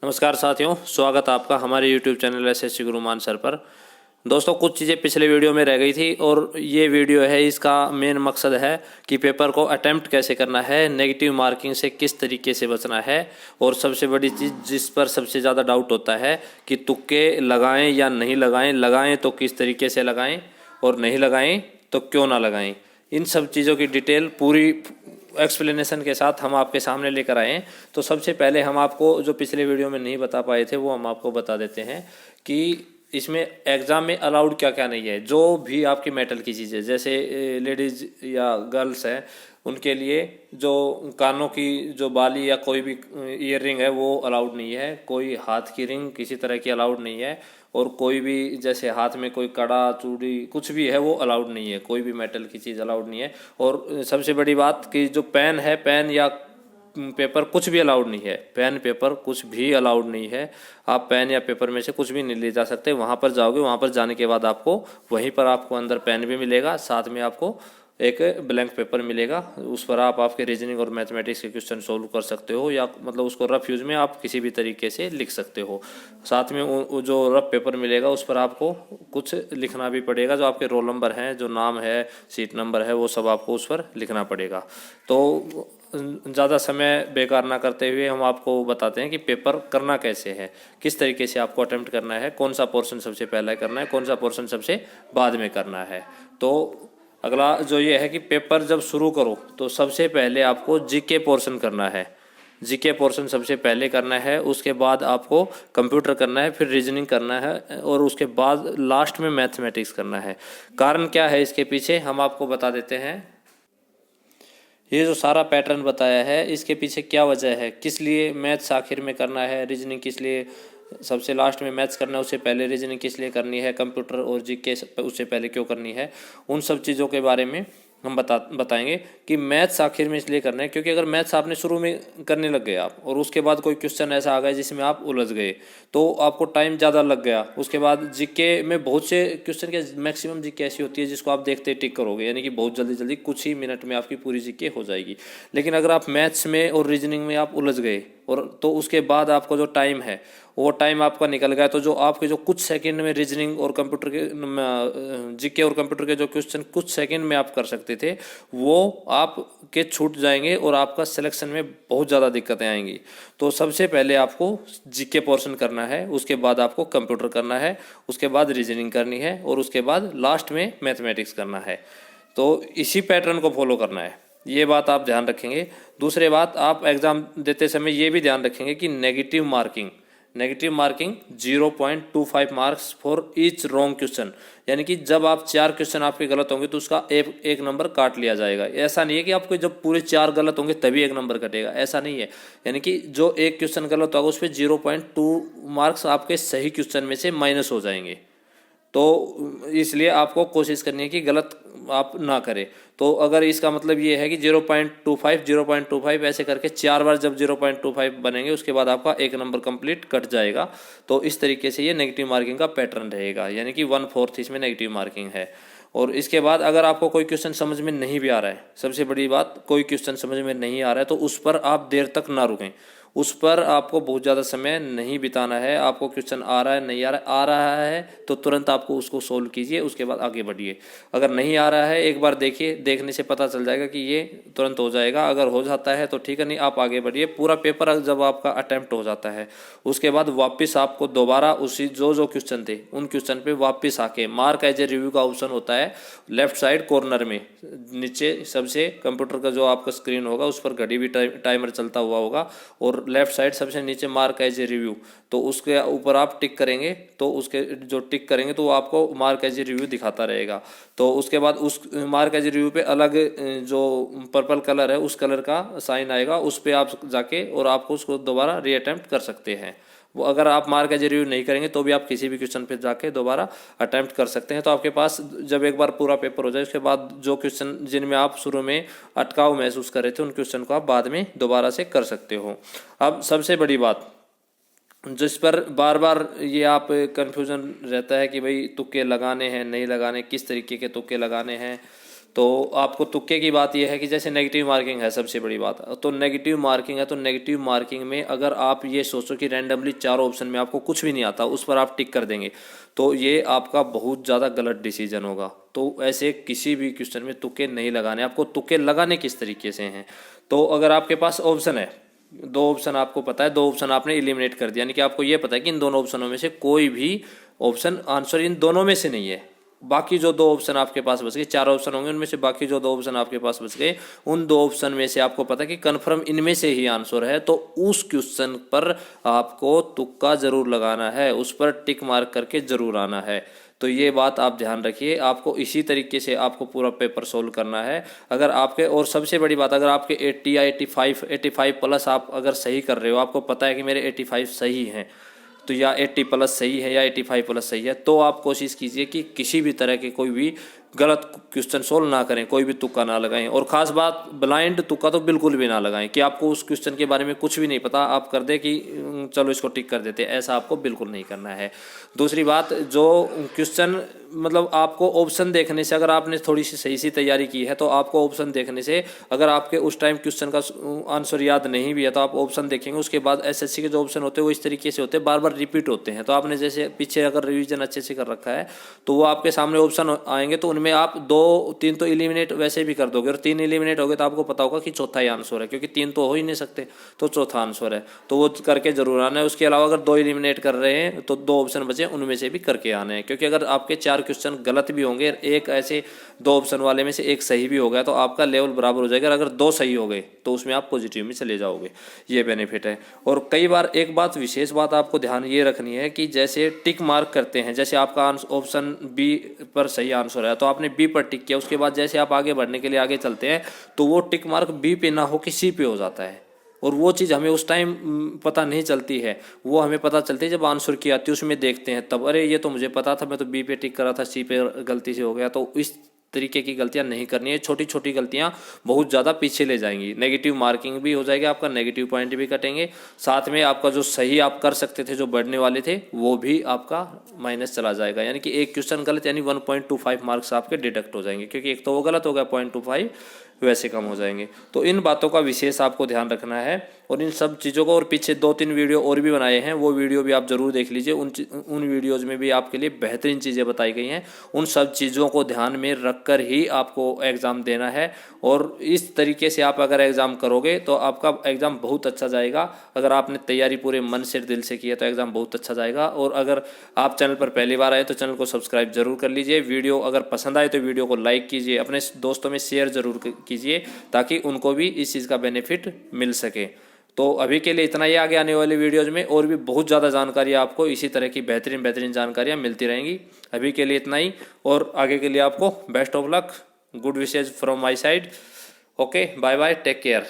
नमस्कार साथियों, स्वागत आपका हमारे YouTube channel SSC Guru Mann sir पर। दोस्तों, कुछ चीज़ें पिछले वीडियो में रह गई थी और ये वीडियो है, इसका मेन मकसद है कि पेपर को अटेम्प्ट कैसे करना है, नेगेटिव मार्किंग से किस तरीके से बचना है, और सबसे बड़ी चीज़ जिस पर सबसे ज़्यादा डाउट होता है कि तुक्के लगाएं या नहीं लगाएं, लगाएं तो किस तरीके से लगाएं और नहीं लगाएं तो क्यों ना लगाएं। इन सब चीज़ों की डिटेल पूरी एक्सप्लेनेशन के साथ हम आपके सामने लेकर आए हैं। तो सबसे पहले हम आपको जो पिछले वीडियो में नहीं बता पाए थे वो हम आपको बता देते हैं कि इसमें एग्ज़ाम में अलाउड क्या क्या नहीं है। जो भी आपकी मेटल की चीज़ें, जैसे लेडीज़ या गर्ल्स हैं, उनके लिए जो कानों की जो बाली या कोई भी ईयर रिंग है वो अलाउड नहीं है। कोई हाथ की रिंग किसी तरह की अलाउड नहीं है, और कोई भी जैसे हाथ में कोई कड़ा चूड़ी कुछ भी है वो अलाउड नहीं है। कोई भी मेटल की चीज़ अलाउड नहीं है। और सबसे बड़ी बात कि जो पेन है, पेन या पेपर कुछ भी अलाउड नहीं है। पेन पेपर कुछ भी अलाउड नहीं है। आप पेन या पेपर में से कुछ भी नहीं ले जा सकते। वहाँ पर जाओगे, वहाँ पर जाने के बाद आपको वहीं पर आपको अंदर पेन भी मिलेगा, साथ में आपको एक ब्लैंक पेपर मिलेगा। उस पर आप आपके रीजनिंग और मैथमेटिक्स के क्वेश्चन सोल्व कर सकते हो, या मतलब उसको रफ यूज में आप किसी भी तरीके से लिख सकते हो। साथ में जो रफ पेपर मिलेगा उस पर आपको कुछ लिखना भी पड़ेगा। जो आपके रोल नंबर हैं, जो नाम है, सीट नंबर है, वो सब आपको उस पर लिखना पड़ेगा। तो ज़्यादा समय बेकार ना करते हुए हम आपको बताते हैं कि पेपर करना कैसे है, किस तरीके से आपको अटेम्प्ट करना है, कौन सा पोर्शन सबसे पहले करना है, कौन सा पोर्शन सबसे बाद में करना है। तो अगला जो ये है कि पेपर जब शुरू करो तो सबसे पहले आपको जीके पोर्शन करना है। जीके पोर्शन सबसे पहले करना है, उसके बाद आपको कंप्यूटर करना है, फिर रीजनिंग करना है, और उसके बाद लास्ट में मैथमेटिक्स करना है। कारण क्या है इसके पीछे हम आपको बता देते हैं। ये जो सारा पैटर्न बताया है इसके पीछे क्या वजह है, किस लिए मैथ्स आखिर में करना है, रीजनिंग किस लिए सबसे लास्ट में मैथ्स करना है, उससे पहले रीजनिंग किस लिए करनी है, कंप्यूटर और जीके उससे पहले क्यों करनी है, उन सब चीज़ों के बारे में हम बताएंगे कि मैथ्स आखिर में इसलिए करना है क्योंकि अगर मैथ्स आपने शुरू में करने लग गए आप, और उसके बाद कोई क्वेश्चन ऐसा आ गया जिसमें आप उलझ गए, तो आपको टाइम ज़्यादा लग गया। उसके बाद जीके में बहुत से क्वेश्चन के मैक्सिमम जीके ऐसी होती है जिसको आप देखते टिक करोगे, यानी कि बहुत जल्दी जल्दी कुछ ही मिनट में आपकी पूरी जीके हो जाएगी। लेकिन अगर आप मैथ्स में और रीजनिंग में आप उलझ गए, और तो उसके बाद आपको जो टाइम है वो टाइम आपका निकल गया, तो जो आपके जो कुछ सेकंड में रीजनिंग और कंप्यूटर के जीके और कंप्यूटर के जो क्वेश्चन कुछ सेकंड में आप कर सकते थे वो आपके छूट जाएंगे और आपका सिलेक्शन में बहुत ज़्यादा दिक्कतें आएंगी। तो सबसे पहले आपको जीके पोर्शन करना है, उसके बाद आपको कंप्यूटर करना है, उसके बाद रीजनिंग करनी है, और उसके बाद लास्ट में मैथमेटिक्स करना है। तो इसी पैटर्न को फॉलो करना है, ये बात आप ध्यान रखेंगे। दूसरी बात, आप एग्ज़ाम देते समय ये भी ध्यान रखेंगे कि negative marking 0.25 marks for each wrong question, यानी कि जब आप 4 क्वेश्चन आपके गलत होंगे तो उसका एक नंबर काट लिया जाएगा। ऐसा नहीं है कि आपको जब पूरे 4 गलत होंगे तभी एक नंबर कटेगा, ऐसा नहीं है। यानी कि जो एक क्वेश्चन गलत होगा उस पर 0.2 मार्क्स आपके सही क्वेश्चन में से माइनस हो जाएंगे। तो इसलिए आपको कोशिश करनी है कि गलत आप ना करें। तो अगर इसका मतलब ये है कि 0.25 ऐसे करके 4 बार जब 0.25 बनेंगे उसके बाद आपका एक नंबर कंप्लीट कट जाएगा। तो इस तरीके से ये नेगेटिव मार्किंग का पैटर्न रहेगा, यानी कि 1/4 इसमें नेगेटिव मार्किंग है। और इसके बाद अगर आपको कोई क्वेश्चन समझ में नहीं भी आ रहा है, सबसे बड़ी बात, कोई क्वेश्चन समझ में नहीं आ रहा है तो उस पर आप देर तक ना रुकें। उस पर आपको बहुत ज़्यादा समय नहीं बिताना है। आपको क्वेश्चन आ रहा है, नहीं आ रहा है तो तुरंत आपको उसको सोल्व कीजिए, उसके बाद आगे बढ़िए। अगर नहीं आ रहा है एक बार देखिए, देखने से पता चल जाएगा कि ये तुरंत हो जाएगा। अगर हो जाता है तो ठीक है, नहीं आप आगे बढ़िए। पूरा पेपर जब आपका अटैम्प्ट हो जाता है उसके बाद वापस आपको दोबारा उसी जो क्वेश्चन थे उन क्वेश्चन पे वापस आके मार्क एज ए रिव्यू का ऑप्शन होता है लेफ्ट साइड कॉर्नर में नीचे सबसे, कंप्यूटर का जो आपका स्क्रीन होगा उस पर घड़ी भी टाइमर चलता हुआ होगा, और लेफ्ट साइड सबसे नीचे मार्क एज ए रिव्यू, तो उसके ऊपर आप टिक करेंगे तो उसके जो टिक करेंगे तो वो आपको मार्क एज ए रिव्यू दिखाता रहेगा। तो उसके बाद उस मार्क एज ए रिव्यू पे अलग जो पर्पल कलर है उस कलर का साइन आएगा, उस पर आप जाके और आपको उसको दोबारा रीअटेम्प्ट कर सकते हैं। वो अगर आप मार्क एज ए रिव्यू नहीं करेंगे तो भी आप किसी भी क्वेश्चन पे जाके दोबारा अटेम्प्ट कर सकते हैं। तो आपके पास जब एक बार पूरा पेपर हो जाए उसके बाद जो क्वेश्चन जिनमें आप शुरू में अटकाव महसूस कर रहे थे उन क्वेश्चन को आप बाद में दोबारा से कर सकते हो। अब सबसे बड़ी बात जिस पर बार बार ये आप कन्फ्यूज़न रहता है कि भाई तुक्के लगाने हैं नहीं लगाने, किस तरीके के तुक्के लगाने हैं, तो आपको तुक्के की बात यह है कि जैसे नेगेटिव मार्किंग है सबसे बड़ी बात, तो नेगेटिव मार्किंग है तो नेगेटिव मार्किंग में अगर आप ये सोचो कि रैंडमली 4 ऑप्शन में आपको कुछ भी नहीं आता उस पर आप टिक कर देंगे, तो ये आपका बहुत ज़्यादा गलत डिसीजन होगा। तो ऐसे किसी भी क्वेश्चन में तुक्के नहीं लगाने। आपको तुक्के लगाने किस तरीके से हैं, तो अगर आपके पास ऑप्शन है 2 ऑप्शन, आपको पता है 2 ऑप्शन आपने एलिमिनेट कर दिया, यानी कि आपको ये पता है कि इन दोनों ऑप्शनों में से कोई भी ऑप्शन आंसर इन दोनों में से नहीं है। बाकी जो 2 ऑप्शन आपके पास बच गए, 4 ऑप्शन होंगे उनमें से बाकी जो 2 ऑप्शन आपके पास बच गए, उन 2 ऑप्शन में से आपको पता है कि कन्फर्म इनमें से ही आंसर है, तो उस क्वेश्चन पर आपको तुक्का जरूर लगाना है, उस पर टिक मार्क करके जरूर आना है। तो ये बात आप ध्यान रखिए। आपको इसी तरीके से आपको पूरा पेपर सोल्व करना है। अगर आपके, और सबसे बड़ी बात, अगर आपके 80 या 85 प्लस आप अगर सही कर रहे हो, आपको पता है कि मेरे 85 सही हैं, तो या 80 प्लस सही है या 85 प्लस सही है, तो आप कोशिश कीजिए कि किसी भी तरह के कोई भी गलत क्वेश्चन सोल्व ना करें, कोई भी तुक्का ना लगाएं। और ख़ास बात, ब्लाइंड तुक्का तो बिल्कुल भी ना लगाएं कि आपको उस क्वेश्चन के बारे में कुछ भी नहीं पता, आप कर दे कि चलो इसको टिक कर देते, ऐसा आपको बिल्कुल नहीं करना है। दूसरी बात, जो क्वेश्चन मतलब आपको ऑप्शन देखने से, अगर आपने थोड़ी सी सही सी तैयारी की है तो आपको ऑप्शन देखने से, अगर आपके उस टाइम क्वेश्चन का आंसर याद नहीं भी है तो आप ऑप्शन देखेंगे, उसके बाद एसएससी के जो ऑप्शन होते हैं वो इस तरीके से होते हैं, बार बार रिपीट होते हैं। तो आपने जैसे पीछे अगर रिवीजन अच्छे से कर रखा है तो वो आपके सामने ऑप्शन आएंगे, तो उनमें आप 2-3 तो एलिमिनेट वैसे भी कर दोगे, और 3 एलिमिनेट हो गए तो आपको पता होगा कि चौथा ही आंसर है, क्योंकि 3 तो हो ही नहीं सकते, तो चौथा आंसर है, तो वो करके जरूर आना है। उसके अलावा अगर 2 एलिमिनेट कर रहे हैं तो 2 ऑप्शन बचे, उनमें से भी करके आने हैं, क्योंकि अगर आपके 4 क्वेश्चन गलत भी होंगे, एक ऐसे 2 ऑप्शन वाले में से एक सही भी हो गया तो आपका लेवल बराबर हो जाएगा। अगर 2 सही हो गए तो उसमें आप पॉजिटिव में चले जाओगे, ये बेनिफिट है। और कई बार एक बात, विशेष बात आपको ध्यान ये रखनी है कि जैसे टिक मार्क करते हैं, जैसे आपका ऑप्शन बी पर सही आंसर है तो आपने बी पर टिक किया, उसके बाद जैसे आप आगे बढ़ने के लिए आगे चलते हैं तो वो टिक मार्क बी पे ना हो कि सी पे हो जाता है, और वो चीज़ हमें उस टाइम पता नहीं चलती है, वो हमें पता चलती है जब आंसर की आती है, उसमें देखते हैं तब, अरे ये तो मुझे पता था, मैं तो बी पे टिक करा था, सी पे गलती से हो गया। तो इस तरीके की गलतियां नहीं करनी है। छोटी छोटी गलतियां बहुत ज़्यादा पीछे ले जाएंगी, नेगेटिव मार्किंग भी हो जाएगी, आपका नेगेटिव पॉइंट भी कटेंगे, साथ में आपका जो सही आप कर सकते थे, जो बढ़ने वाले थे, वो भी आपका माइनस चला जाएगा। यानी कि एक क्वेश्चन गलत यानी 1.25 मार्क्स आपके डिडक्ट हो जाएंगे, क्योंकि एक तो वो गलत हो गया, 0.25 वैसे कम हो जाएंगे। तो इन बातों का विशेष आपको ध्यान रखना है, और इन सब चीज़ों को, और पीछे 2-3 वीडियो और भी बनाए हैं, वो वीडियो भी आप ज़रूर देख लीजिए। उन वीडियोज़ में भी आपके लिए बेहतरीन चीज़ें बताई गई हैं। उन सब चीज़ों को ध्यान में रख कर ही आपको एग्ज़ाम देना है, और इस तरीके से आप अगर एग्ज़ाम करोगे तो आपका एग्ज़ाम बहुत अच्छा जाएगा। अगर आपने तैयारी पूरे मन से दिल से की है तो एग्ज़ाम बहुत अच्छा जाएगा। और अगर आप चैनल पर पहली बार आए तो चैनल को सब्सक्राइब जरूर कर लीजिए। वीडियो अगर पसंद आए तो वीडियो को लाइक कीजिए, अपने दोस्तों में शेयर जरूर कीजिए, ताकि उनको भी इस चीज़ का बेनिफिट मिल सके। तो अभी के लिए इतना ही, आगे आने वाले वीडियोज़ में और भी बहुत ज़्यादा जानकारी आपको इसी तरह की बेहतरीन जानकारियाँ मिलती रहेंगी। अभी के लिए इतना ही, और आगे के लिए आपको best of luck, good wishes from my side. Okay, bye bye, take care.